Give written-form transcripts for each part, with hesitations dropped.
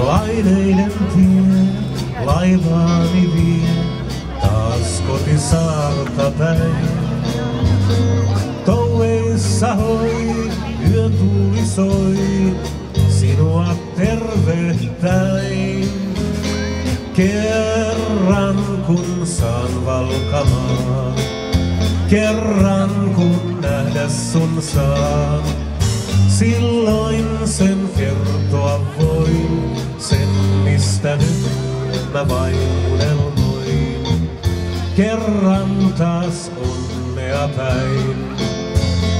Laineiden tie, laivaani vie, taas kotisaarta päin. Touveissa hoi, yötuuli soi, sinua tervehtäin. Kerran kun saan valkamaan, kerran kun nähdä sun saan, silloin sen kertoa voin, sen mistä nyt mä vain unelmoin. Kerran taas onnea päin,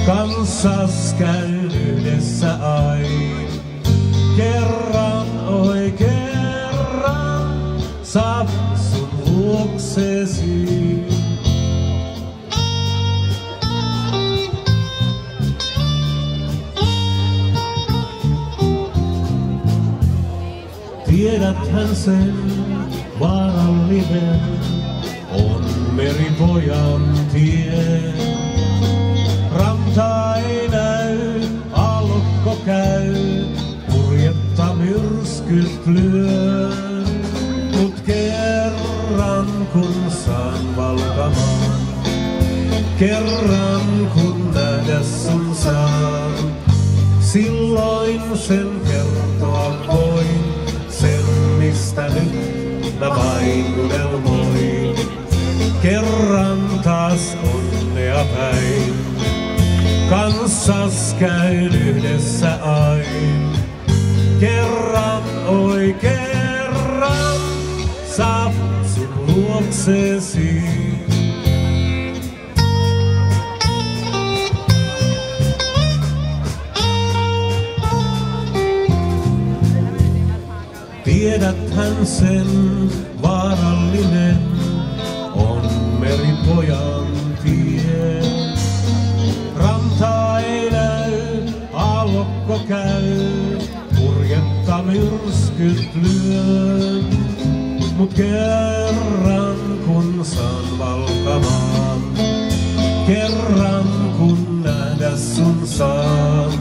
kanssas käyn yhdessä ain. Kerran, oi kerran, saavun sun luoksesi. Tiedäthän sen, vaarallinen on meripojan tie. Ranta ei näy, aallokko käy, purjetta myrskyt lyö. Mut kerran kun saan valkamaan, kerran kun nähdä sun saan, silloin sen kertoa voin, sen mistä nyt mä vain unelmoin. Kerran taas onnea päin, kanssas käyn yhdessä ain. Kerran, oi kerran, saavun sun luoksesi. Tiedäthän sen, vaarallinen on meripojan tie. Ranta ei näy, aallokko käy, purjetta myrskyt lyö. Mut kerran kun saan valkamaan, kerran kun nähdä sun saan,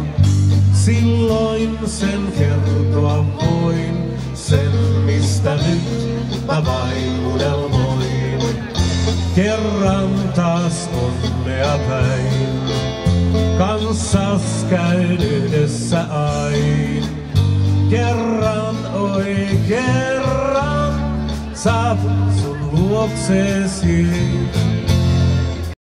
silloin sen kertoa voin, sen mistä nyt mä vain unelmoin. Kerran taas onnea päin, kanssas käyn yhdessä ain. Kerran, oi kerran, saavun sun luoksesi.